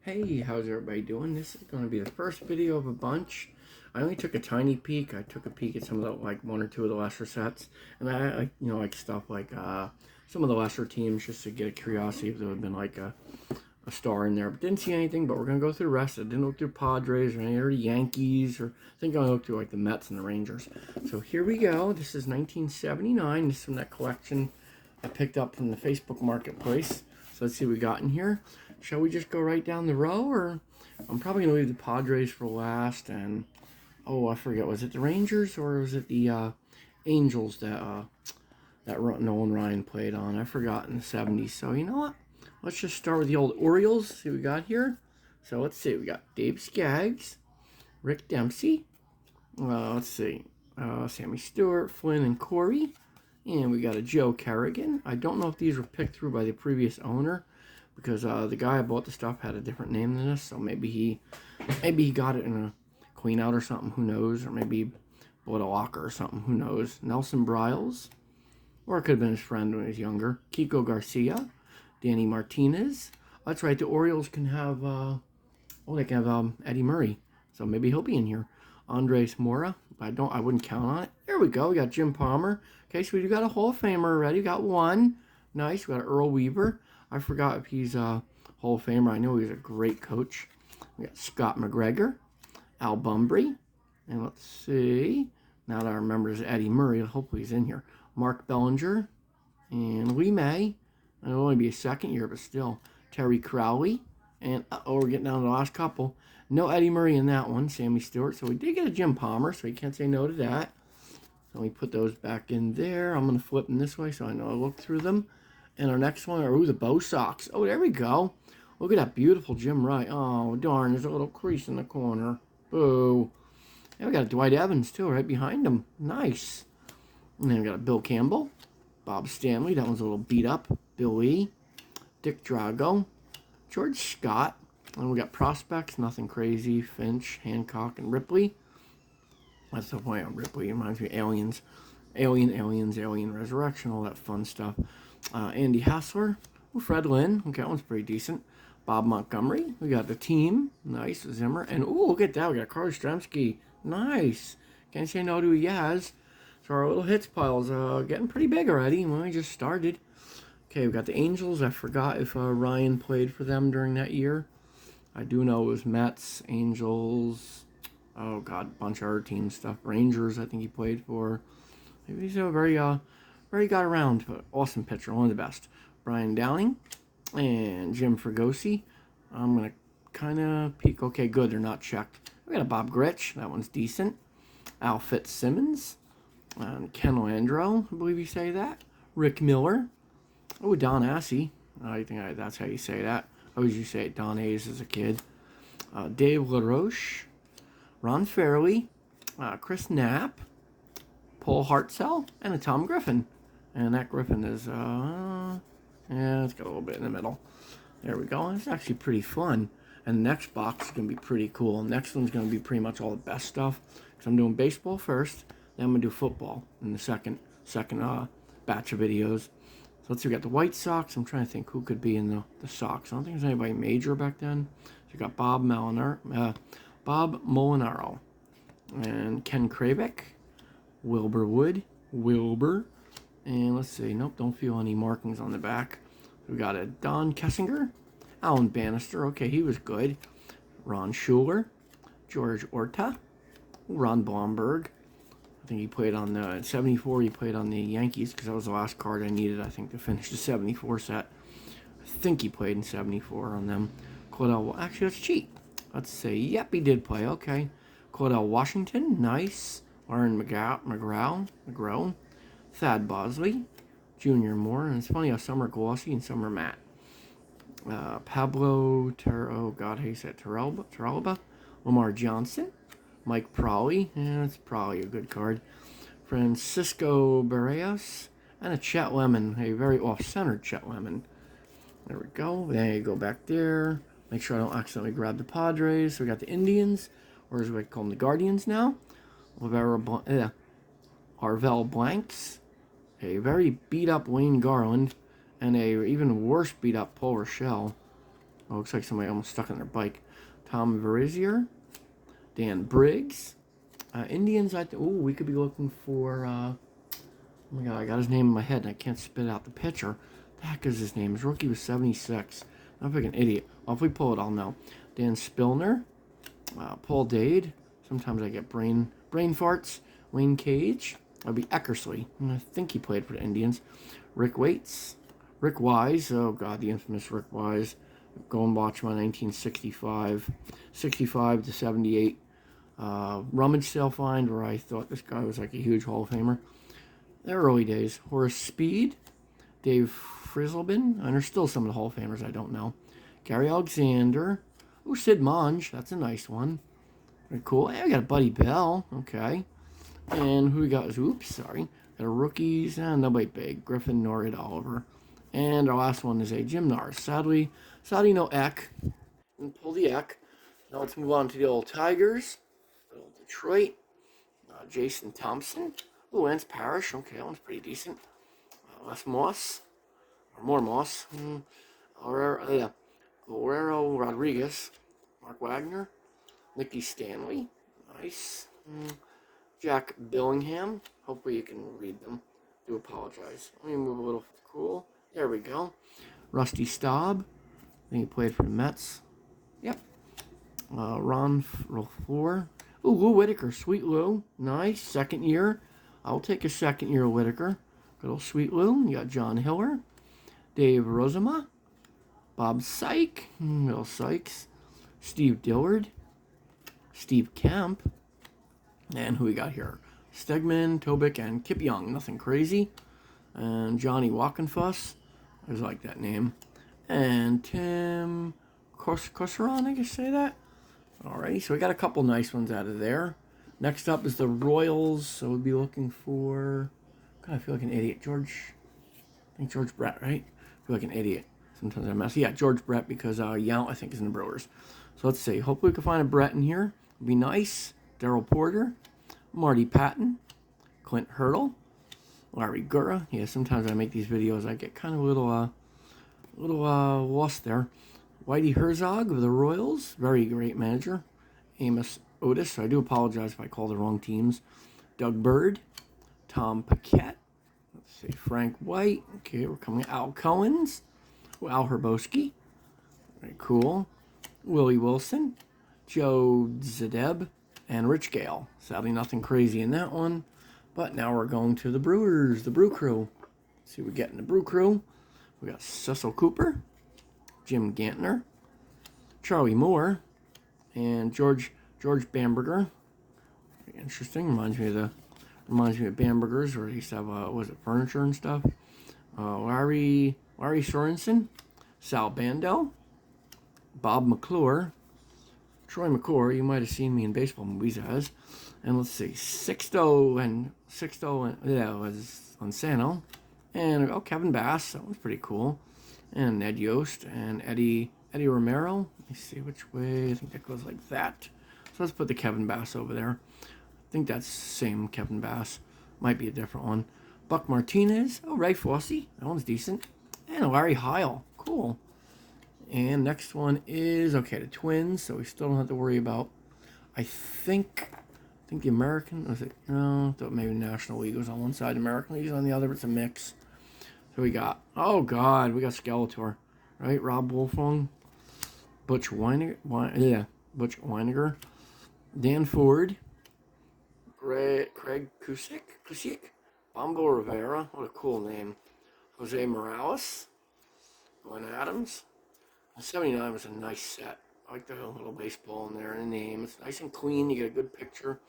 Hey, how's everybody doing? This is going to be the first video of a bunch. I only took a tiny peek. I took a peek at some of the, like, one or two of the lesser sets. And like stuff like, some of the lesser teams just to get a curiosity if there would have been, like, a star in there. But didn't see anything, but we're going to go through the rest. I didn't look through Padres or any of the Yankees, or I think I looked through, like, the Mets and the Rangers. So here we go. This is 1979. This is from that collection I picked up from the Facebook Marketplace. So let's see what we got in here. Shall we just go right down the row, or I'm probably going to leave the Padres for last, and, oh, I forget, was it the Rangers, or was it the Angels that Nolan Ryan played on? I forgot, in the 70s. So, you know what? Let's just start with the old Orioles, see what we got here. So, let's see, we got Dave Skaggs, Rick Dempsey, let's see, Sammy Stewart, Flynn, and Corey. And we got a Joe Kerrigan. I don't know if these were picked through by the previous owner, because the guy I bought the stuff had a different name than this, so maybe he got it in a clean out or something, who knows, or maybe he bought a locker or something, who knows. Nelson Bryles, or it could have been his friend when he was younger. Kiko Garcia, Danny Martinez. That's right, the Orioles can have, they can have Eddie Murray, so maybe he'll be in here. Andres Mora, I wouldn't count on it. There we go, we got Jim Palmer. Okay, so we got a Hall of Famer already, got one. Nice, we got Earl Weaver. I forgot if he's a Hall of Famer. I know he's a great coach. We got Scott McGregor, Al Bumbry, and let's see. Now that I remember is Eddie Murray. Hopefully he's in here. Mark Bellinger and Lee May. It'll only be a second year, but still. Terry Crowley. And, we're getting down to the last couple. No Eddie Murray in that one. Sammy Stewart. So we did get a Jim Palmer, so you can't say no to that. So we put those back in there. I'm going to flip them this way so I know I look through them. And our next one are, the Bo Sox. Oh, there we go. Look at that beautiful Jim Wright. Oh, darn, there's a little crease in the corner. Boo. And we got Dwight Evans, too, right behind him. Nice. And then we got Bill Campbell, Bob Stanley. That one's a little beat up. Bill Lee, Dick Drago, George Scott. And we got prospects, nothing crazy. Finch, Hancock, and Ripley. That's the point on Ripley. It reminds me of Aliens. Aliens, Alien Resurrection, all that fun stuff. Andy Hassler, Fred Lynn, okay, that one's pretty decent. Bob Montgomery, we got the team, nice, Zimmer, and look at that, we got Carl Yastrzemski, nice. Can't say no to Yaz. So our little hits pile's getting pretty big already, when we just started. Okay, we got the Angels. I forgot if Ryan played for them during that year. I do know it was Mets, Angels, oh god, a bunch of other team stuff. Rangers, I think he played for. Maybe he's a very got around, but awesome pitcher, one of the best. Brian Downing and Jim Fregosi. I'm going to kind of peek. Okay, good, they're not checked. We got a Bob Gritch, that one's decent. Al Fitzsimmons. Ken Landro, I believe you say that. Rick Miller. Oh, Don Assey. I think that's how you say that. I always used to say it Don Hayes as a kid. Dave LaRoche. Ron Fairley. Chris Knapp. Paul Hartzell. And a Tom Griffin. And that Griffin is, yeah, it's got a little bit in the middle. There we go. It's actually pretty fun. And the next box is going to be pretty cool. Next one's going to be pretty much all the best stuff. Because I'm doing baseball first, then I'm going to do football in the second batch of videos. So let's see, we got the White Sox. I'm trying to think who could be in the Sox. I don't think there's anybody major back then. So we got Bob Molinaro. And Ken Krabick. Wilbur Wood. Wilbur. And let's see, nope, don't feel any markings on the back. We got a Don Kessinger, Alan Bannister, okay, he was good. Ron Schuler, George Orta, Ron Blomberg. I think he played on the 74, he played on the Yankees, because that was the last card I needed, I think, to finish the 74 set. I think he played in 74 on them. Claudel, actually, let's cheat. Let's say, yep, he did play, okay. Claudel Washington, nice. Lauren McGraw. Thad Bosley, Junior Moore, and it's funny how some are glossy and some are matte. Pablo Terralba, Lamar Johnson, Mike Prawley, and it's probably a good card. Francisco Barrios, and a Chet Lemon, a very off-centered Chet Lemon. There we go. Then you go back there. Make sure I don't accidentally grab the Padres. So we got the Indians, or as we call them, the Guardians now. Arvel Blanks. A very beat-up Wayne Garland, and a even worse beat-up Paul Rochelle. Oh, looks like somebody almost stuck on their bike. Tom Verizier, Dan Briggs. Indians, we could be looking for, oh my God, I got his name in my head and I can't spit out the pitcher. The heck is his name? His rookie was 76. I'm like an idiot. Well, if we pull it, I'll know. Dan Spillner, Paul Dade. Sometimes I get brain farts. Wayne Cage. That'd be Eckersley. I think he played for the Indians. Rick Waits. Rick Wise. Oh, God, the infamous Rick Wise. Go and watch my 1965, 65 to 78 rummage sale find where I thought this guy was like a huge Hall of Famer. The early days. Horace Speed. Dave Frizzlebin. And there's still some of the Hall of Famers I don't know. Gary Alexander. Oh, Sid Monge. That's a nice one. Very cool. Hey, we got a Buddy Bell. Okay. And who we got? Oops, sorry. Got a rookies. Nobody big. Griffin, Norrid, Oliver. And our last one is a Jim Norris. Sadly, no Eck. And pull the Eck. Now let's move on to the old Tigers. Old Detroit. Jason Thompson. Oh, Lance Parrish. Okay, that one's pretty decent. Les Moss. Or more Moss. Guerrero Rodriguez. Mark Wagner. Nicky Stanley. Nice. Jack Billingham. Hopefully you can read them. Do apologize. Let me move a little. Cool. There we go. Rusty Staub. I think he played for the Mets. Yep. Ron Floor. Ooh, Lou Whitaker. Sweet Lou. Nice. Second year. I'll take a second year of Whitaker. Good old Sweet Lou. You got John Hiller. Dave Rozema. Bob Syke. Bill Sykes. Steve Dillard. Steve Kemp. And who we got here? Stegman, Tobick, and Kip Young. Nothing crazy. And Johnny Walkenfuss. I just like that name. And Tim Corseron, I guess say that. Alrighty, so we got a couple nice ones out of there. Next up is the Royals. So we'll be looking for... God, I feel like an idiot. I think George Brett, right? I feel like an idiot. Sometimes I mess. Yeah, George Brett because Yount, I think, is in the Brewers. So let's see. Hopefully we can find a Brett in here. It'd be nice. Daryl Porter. Marty Patton. Clint Hurdle. Larry Gura. Yeah, sometimes I make these videos. I get kind of a little lost there. Whitey Herzog of the Royals. Very great manager. Amos Otis. So I do apologize if I call the wrong teams. Doug Bird. Tom Paquette. Let's see. Frank White. Okay, we're coming. Al Cohens. Al Herboski. Very cool. Willie Wilson. Joe Zadeb. And Rich Gale. Sadly, nothing crazy in that one. But now we're going to the Brewers, the Brew Crew. Let's see what we get in the Brew Crew. We got Cecil Cooper, Jim Gantner, Charlie Moore, and George Bamberger. Interesting. Reminds me of Bamberger's, where he used to have furniture and stuff. Larry Sorensen, Sal Bando, Bob McClure, Troy McClure. You might have seen me in baseball movies as. And let's see, Sixto, yeah, it was Lonsano. And, Kevin Bass, that was pretty cool. And Ned Yost and Eddie Romero. Let me see which way, I think that goes like that. So let's put the Kevin Bass over there. I think that's the same Kevin Bass. Might be a different one. Buck Martinez, Ray Fosse, that one's decent. And Larry Heil, cool. And next one is, the Twins, so we still don't have to worry about, I think the American, was it? No, I thought maybe National League was on one side, American League is on the other, but it's a mix. So we got, we got Skeletor, right? Rob Wolfong, Butch Weiniger, Dan Ford, Craig Kusick, Bombo Rivera, what a cool name, Jose Morales, Glenn Adams. 79 was a nice set. I like the little baseball in there and the name. It's nice and clean. You get a good picture.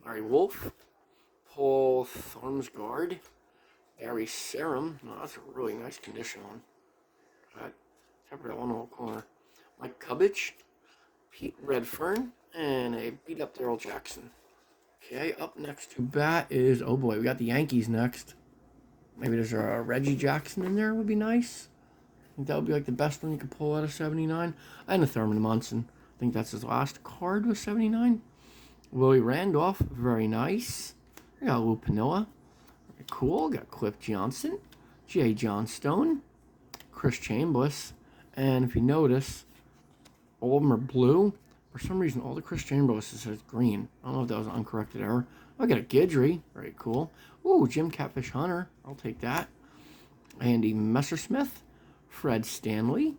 Larry Wolf. Paul Thormsgaard. Gary Serum. No, that's a really nice condition one. Except for that one little corner. Mike Cubbage. Pete Redfern. And a beat up Daryl Jackson. Okay, up next to bat is, oh boy, we got the Yankees next. Maybe there's a Reggie Jackson in there. Would be nice. I think that would be like the best one you could pull out of 79. And a Thurman Munson. I think that's his last card was 79. Willie Randolph, very nice. We got Lou Piniella. Very cool. Got Cliff Johnson. J. Johnstone. Chris Chambliss. And if you notice, All of them are blue. For some reason, all the Chris Chamberlain says green. I don't know if that was an uncorrected error. I got a Guidry. Very cool. Ooh, Jim Catfish Hunter. I'll take that. Andy Messersmith. Fred Stanley.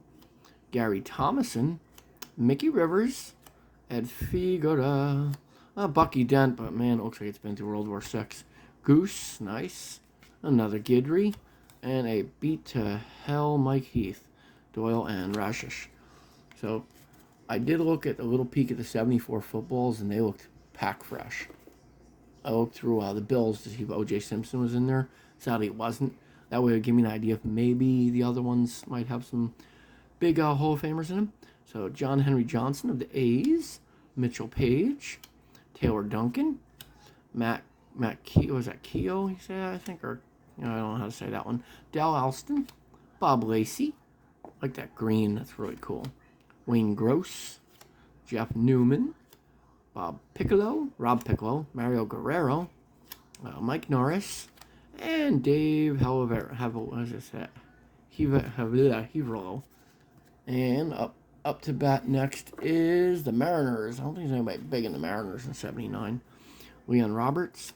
Gary Thomason. Mickey Rivers. Ed Figura. Bucky Dent, but man, it looks like it's been through World War VI. Goose. Nice. Another Guidry. And a beat to hell Mike Heath. Doyle and Rashish. So I did look at a little peek at the 74 footballs, and they looked pack fresh. I looked through the Bills to see if O.J. Simpson was in there. Sadly, it wasn't. That way it would give me an idea if maybe the other ones might have some big Hall of Famers in them. So John Henry Johnson of the A's, Mitchell Page, Taylor Duncan, Matt Keogh, was that Keogh he said, I think, or I don't know how to say that one. Dal Alston, Bob Lacey, like that green, that's really cool. Wayne Gross, Jeff Newman, Rob Piccolo, Mario Guerrero, Mike Norris, and Dave Heverlo. And up to bat next is the Mariners. I don't think there's anybody big in the Mariners in 79. Leon Roberts,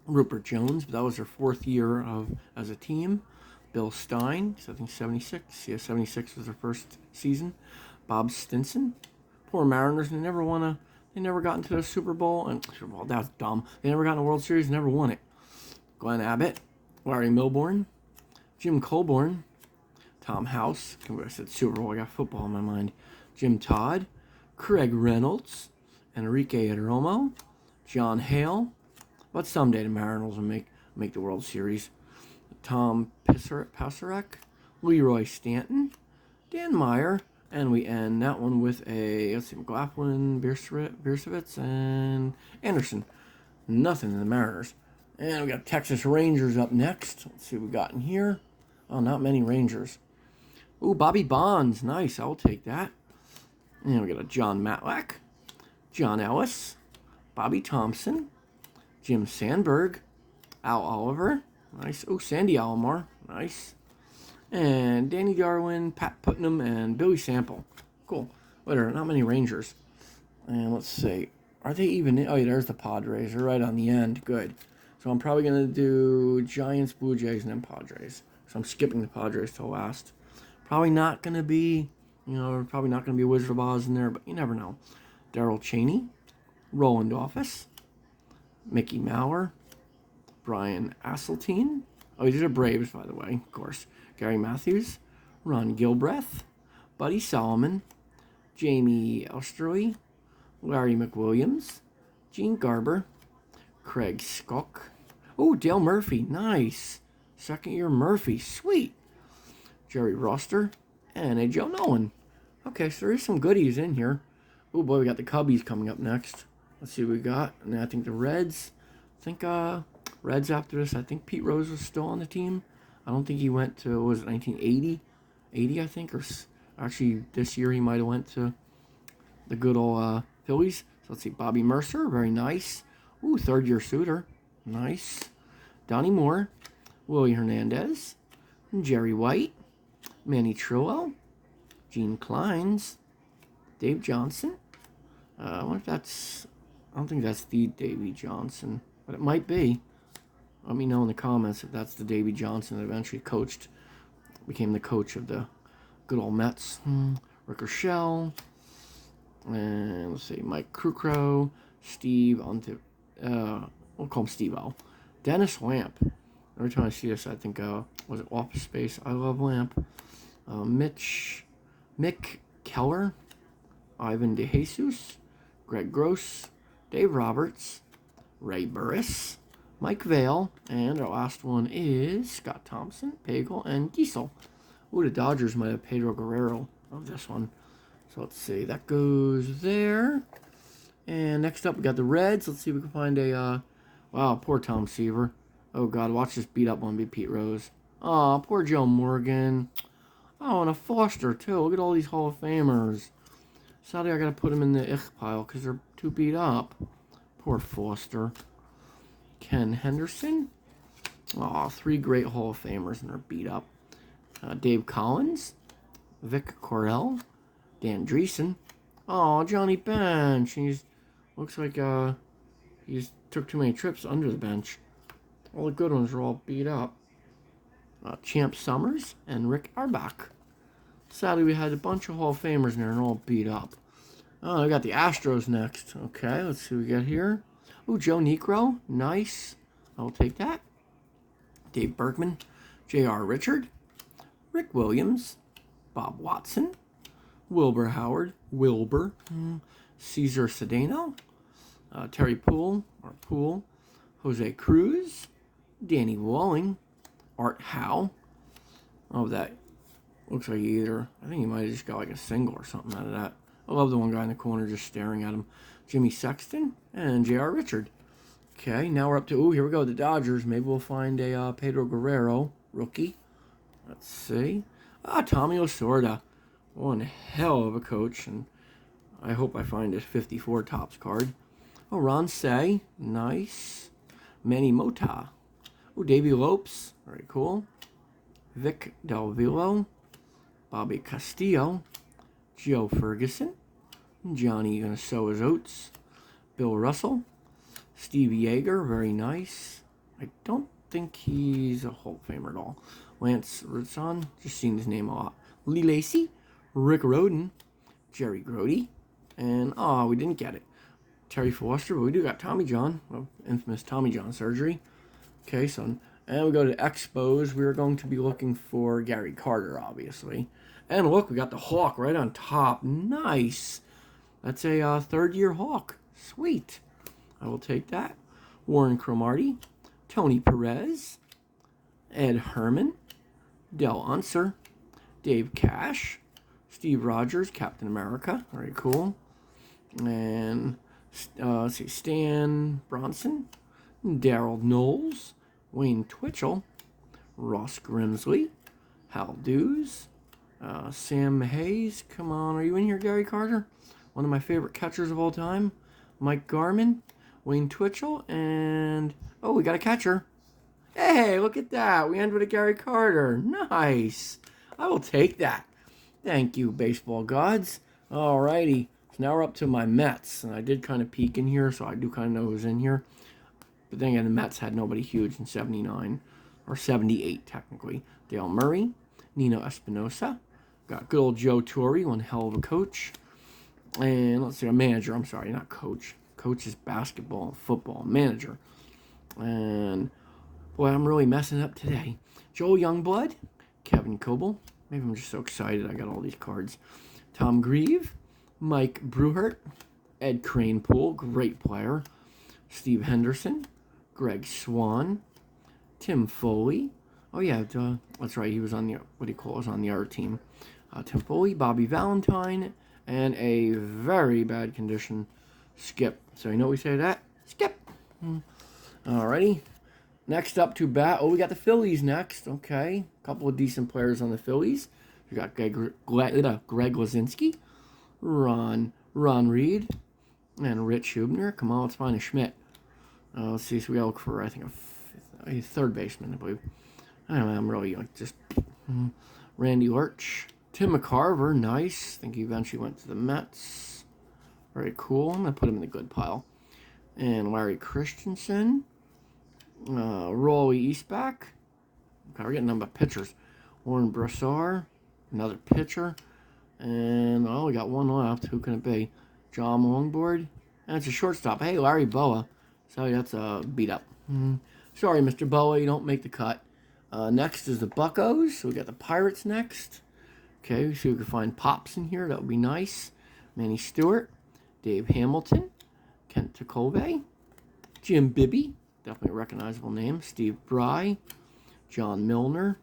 Rupert Jones, but that was their 4th year as a team. Bill Stein, I think 76. Yeah, 76 was their first season. Bob Stinson. Poor Mariners, they never got into the Super Bowl. And Super Bowl, that was dumb. They never got in the World Series, never won it. Glenn Abbott, Larry Milbourne, Jim Colborn, Tom House. I said Super Bowl, I got football in my mind. Jim Todd, Craig Reynolds, Enrique Romo, John Hale. But someday the Mariners will make the World Series. Tom Pasternak, Leroy Stanton, Dan Meyer, and we end that one with McLaughlin, Biersovitz, and Anderson. Nothing in the Mariners. And we got Texas Rangers up next. Let's see what we got in here. Oh, not many Rangers. Ooh, Bobby Bonds. Nice, I'll take that. And we got a John Matlack, John Ellis, Bobby Thompson, Jim Sandberg, Al Oliver. Nice. Oh, Sandy Alomar. Nice. And Danny Darwin, Pat Putnam, and Billy Sample. Cool. Whatever, not many Rangers. And let's see. Are they even in? Oh, yeah, there's the Padres. They're right on the end. Good. So I'm probably going to do Giants, Blue Jays, and then Padres. So I'm skipping the Padres till last. Probably not going to be, Wizard of Oz in there, but you never know. Darrell Chaney, Roland Office, Mickey Mauer, Brian Asseltine. Oh, these are Braves, by the way, of course. Gary Matthews, Ron Gilbreth, Buddy Solomon, Jamie Elstrui, Larry McWilliams, Gene Garber, Craig Skook. Oh, Dale Murphy, nice. 2nd year Murphy, sweet. Jerry Roster, and a Joe Nolan. Okay, so there is some goodies in here. Oh boy, we got the Cubbies coming up next. Let's see what we got. And I think the Reds. Reds after this. I think Pete Rose was still on the team. I don't think he went to, what was it, 1980? 80, I think. Or actually, this year he might have went to the good old Phillies. So let's see. Bobby Mercer, very nice. Ooh, 3rd year Suter. Nice. Donnie Moore. Willie Hernandez. Jerry White. Manny Trillo. Gene Kleins. Dave Johnson. I wonder if that's... I don't think that's the Davey Johnson, but it might be. Let me know in the comments if that's the Davey Johnson that eventually became the coach of the good old Mets. Rick Rochelle. And let's see, Mike Krukow, Steve, we'll call him Steve-O. Dennis Lamp. Every time I see this, I think, was it Office Space? I Love Lamp. Mick Keller, Ivan DeJesus, Greg Gross, Dave Roberts, Ray Burris, Mike Vail, and our last one is Scott Thompson, Pagel, and Giesel. Ooh, the Dodgers might have Pedro Guerrero of this one. So let's see, that goes there. And next up, we got the Reds. Let's see if we can find a, wow, poor Tom Seaver. Oh, God, watch this beat up one be Pete Rose. Aw, poor Joe Morgan. Oh, and a Foster, too. Look at all these Hall of Famers. Sadly, I got to put them in the pile because they're too beat up. Poor Foster. Ken Henderson. Aw, 3 great Hall of Famers and they're beat up. Dave Collins. Vic Correll. Dan Dreesen. Oh, Johnny Bench. He's looks like he's took too many trips under the bench. All the good ones are all beat up. Champ Summers and Rick Arbach. Sadly, we had a bunch of Hall of Famers in there and all beat up. Oh, I got the Astros next. Okay, let's see what we got here. Ooh, Joe Niekro. Nice. I'll take that. Dave Bergman. J.R. Richard. Rick Williams. Bob Watson. Wilbur Howard. Wilbur. Cesar Cedeno. Terry Poole. Jose Cruz. Danny Walling. Art Howe. Oh, that looks like I think he might have just got like a single or something out of that. I love the one guy in the corner just staring at him. Jimmy Sexton and J.R. Richard. Okay, now we're up to, here we go, the Dodgers. Maybe we'll find a Pedro Guerrero rookie. Let's see. Tommy Lasorda. One hell of a coach, and I hope I find his 54 Topps card. Oh, Ron Say. Nice. Manny Mota. Oh, Davey Lopes. Very cool. Vic Delvillo. Bobby Castillo. Joe Ferguson. Johnny gonna sow his oats. Bill Russell. Steve Yeager, very nice. I don't think he's a Hall of Famer at all. Lance Ritson, just seen his name a lot. Lee Lacy. Rick Rhoden. Jerry Grody. And, we didn't get it. Terry Foster, but we do got Tommy John. Well, infamous Tommy John surgery. Okay, so, and we go to Expos. We're going to be looking for Gary Carter, obviously. And look, we got the Hawk right on top. Nice. That's a third-year Hawk. Sweet. I will take that. Warren Cromartie. Tony Perez. Ed Herman. Del Unser. Dave Cash. Steve Rogers, Captain America. Very cool. And, let's see, Stan Bronson. Daryl Knowles. Wayne Twitchell. Ross Grimsley. Hal Dews. Sam Hayes, come on, are you in here, Gary Carter? One of my favorite catchers of all time. Mike Garman, Wayne Twitchell, and, we got a catcher. Hey, look at that. We end with a Gary Carter. Nice. I will take that. Thank you, baseball gods. Alrighty, so now we're up to my Mets, and I did kind of peek in here, so I do kind of know who's in here. But then again, the Mets had nobody huge in 79, or 78, technically. Dale Murray, Nino Espinosa. Got good old Joe Torre, one hell of a coach. And let's see, a manager. I'm sorry, not coach. Coach is basketball, football, manager. And, boy, I'm really messing up today. Joel Youngblood, Kevin Coble. Maybe I'm just so excited I got all these cards. Tom Grieve, Mike Bruhart, Ed Kranepool, great player. Steve Henderson, Greg Swan, Tim Foley. Oh, yeah, that's right. He was on the, on the art team. Tim Foley, Bobby Valentine, and a very bad condition, Skip. So you know what we say to that? Skip. Alrighty. Next up to bat. We got the Phillies next. Okay. A couple of decent players on the Phillies. We got Greg Lazinski, Ron Reed, and Rich Hubner. Come on, let's find a Schmidt. Let's see. So we gotta look for, I think, a third baseman, I believe. I don't know, I'm really like just Randy Lurch. Tim McCarver, nice. I think he eventually went to the Mets. Very cool. I'm going to put him in the good pile. And Larry Christensen. Rolly Eastback. Okay, we're getting a number of pitchers. Warren Brassard, another pitcher. And, we got one left. Who can it be? John Longboard. And it's a shortstop. Hey, Larry Boa. Sorry, that's a beat up. Sorry, Mr. Boa, you don't make the cut. Next is the Buccos. So we got the Pirates next. Okay, so we can find Pops in here. That would be nice. Manny Stewart. Dave Hamilton. Kent Tecove. Jim Bibby. Definitely a recognizable name. Steve Bry. John Milner.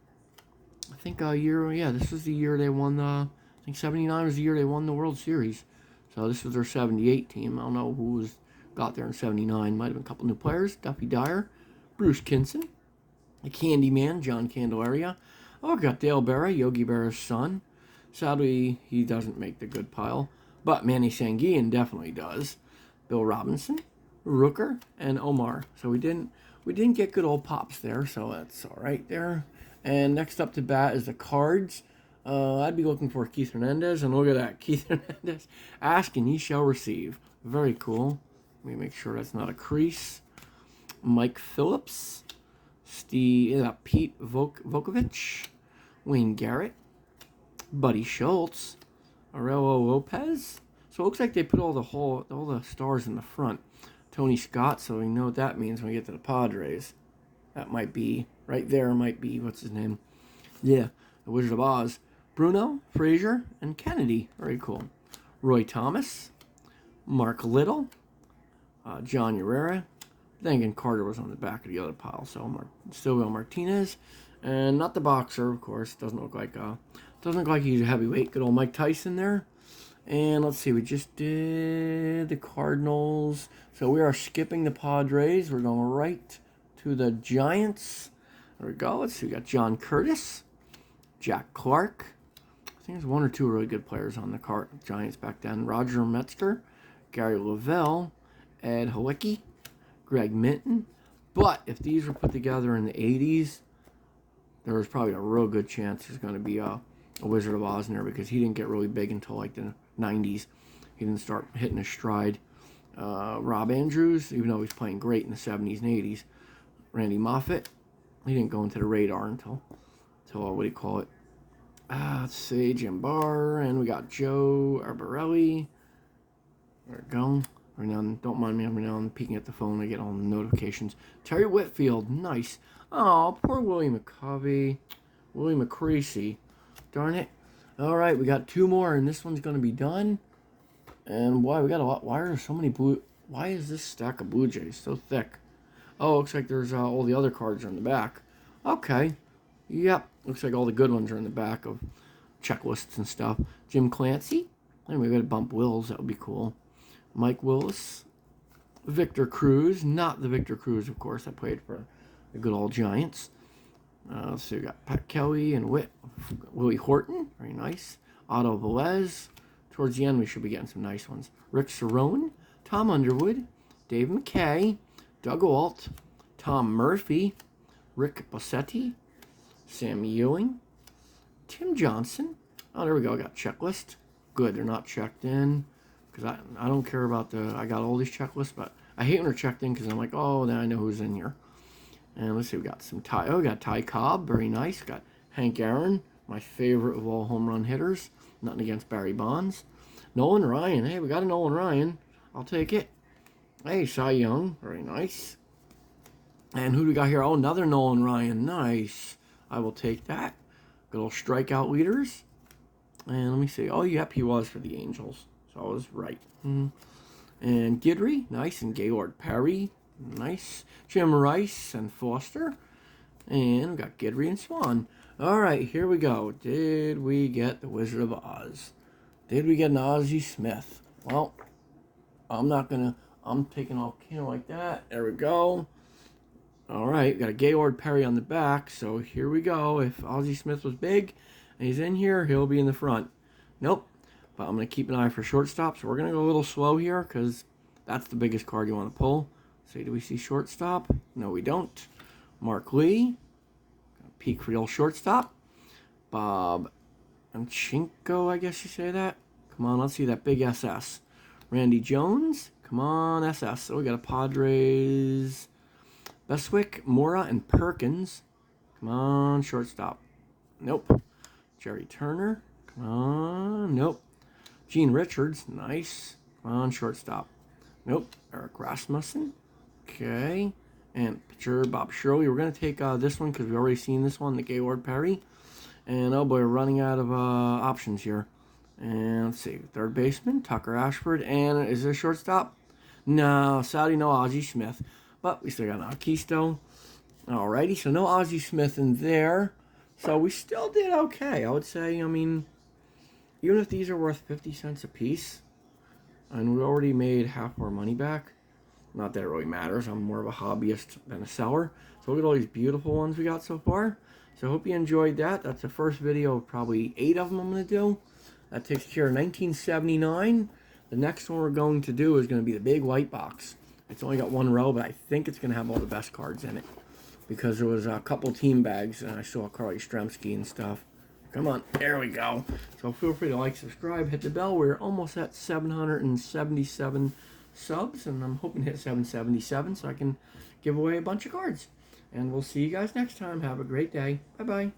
I think this was the year they won I think 79 was the year they won the World Series. So this was their 78 team. I don't know who got there in 79. Might have been a couple new players. Duffy Dyer. Bruce Kinson. The Candyman, John Candelaria. We got Dale Berra, Yogi Berra's son. Sadly, he doesn't make the good pile. But Manny Sanguillen definitely does. Bill Robinson, Rooker, and Omar. So we didn't get good old Pops there, so that's all right there. And next up to bat is the Cards. I'd be looking for Keith Hernandez, and look at that. Keith Hernandez, ask and ye shall receive. Very cool. Let me make sure that's not a crease. Mike Phillips, Pete Vukovich, Wayne Garrett, Buddy Schultz, Aurelio Lopez. So it looks like they put all the stars in the front. Tony Scott, so we know what that means when we get to the Padres. That might be, right there might be, what's his name? Yeah, the Wizard of Oz. Bruno, Frazier, and Kennedy. Very cool. Roy Thomas, Mark Little, John Herrera. Then again, Carter was on the back of the other pile. So Silvio Martinez, and not the boxer, of course. Doesn't look like he's a heavyweight. Good old Mike Tyson there. And let's see, we just did the Cardinals. So we are skipping the Padres. We're going right to the Giants. There we go. Let's see, we got John Curtis, Jack Clark. I think there's one or two really good players on the Giants back then. Roger Metzger, Gary Lavelle, Ed Halicki, Greg Minton. But if these were put together in the 80s, there was probably a real good chance there's going to be a Wizard of Oz in there, because he didn't get really big until like the 90s. He didn't start hitting his stride. Rob Andrews, even though he's playing great in the 70s and 80s. Randy Moffett, he didn't go into the radar until what do you call it? Let's see, Jim Barr, and we got Joe Arborelli. There we go. Every now and, don't mind me, every now and then peeking at the phone, I get all the notifications. Terry Whitfield, nice. Oh, poor Willie McCovey. Willie McCreasy. Darn it. All right, we got two more, and this one's going to be done. And why we got a lot? Why are there so many blue? Why is this stack of Blue Jays so thick? Oh, looks like there's all the other cards are in the back. Okay. Yep. Looks like all the good ones are in the back of checklists and stuff. Jim Clancy. Anyway, we got to bump Wills. That would be cool. Mike Willis. Victor Cruz. Not the Victor Cruz, of course. I played for the good old Giants. Let's see. We got Pat Kelly and Willie Horton. Very nice. Otto Velez. Towards the end, we should be getting some nice ones. Rick Cerone. Tom Underwood. Dave McKay. Doug Alt. Tom Murphy. Rick Bossetti. Sam Ewing. Tim Johnson. Oh, there we go. I got checklist. Good, they're not checked in. Because I don't care about I got all these checklists, but I hate when they're checked in because I'm like, oh, then I know who's in here. And let's see, we got some Ty. Oh, we got Ty Cobb. Very nice. Got Hank Aaron, my favorite of all home run hitters. Nothing against Barry Bonds. Nolan Ryan. Hey, we got a Nolan Ryan. I'll take it. Hey, Cy Young. Very nice. And who do we got here? Oh, another Nolan Ryan. Nice. I will take that. Good old strikeout leaders. And let me see. Oh, yep, he was for the Angels. So I was right. And Guidry. Nice. And Gaylord Perry. Nice. Jim Rice and Foster. And we got Guidry and Swan. All right, here we go. Did we get the Wizard of Oz? Did we get an Ozzie Smith? Well, I'm taking off camera like that. There we go. All right, got a Gaylord Perry on the back. So here we go. If Ozzie Smith was big and he's in here, he'll be in the front. Nope. But I'm going to keep an eye for shortstop. So we're going to go a little slow here because that's the biggest card you want to pull. So do we see shortstop? No, we don't. Mark Lee. Peak for the old shortstop. Bob Anchinko, I guess you say that. Come on, let's see that big SS. Randy Jones. Come on, SS. So we got a Padres. Beswick, Mora, and Perkins. Come on, shortstop. Nope. Jerry Turner. Come on. Nope. Gene Richards. Nice. Come on, shortstop. Nope. Eric Rasmussen. Okay. And pitcher Bob Shirley. We're going to take this one because we've already seen this one, the Gaylord Perry. And oh boy, we're running out of options here. And let's see. Third baseman, Tucker Ashford. And is there a shortstop? No, sadly, no Ozzie Smith. But we still got Akisto. Alrighty, so no Ozzie Smith in there. So we still did okay, I would say. I mean, even if these are worth 50 cents a piece, and we already made half our money back, not that it really matters. I'm more of a hobbyist than a seller. So look at all these beautiful ones we got so far. So I hope you enjoyed that. That's the first video of probably 8 of them I'm going to do. That takes care of 1979. The next one we're going to do is going to be the big white box. It's only got one row, but I think it's going to have all the best cards in it. Because there was a couple team bags, and I saw Carly Stremski and stuff. Come on, there we go. So feel free to like, subscribe, hit the bell. We're almost at 777 subs, and I'm hoping to hit 777 so I can give away a bunch of cards. And we'll see you guys next time. Have a great day. Bye-bye.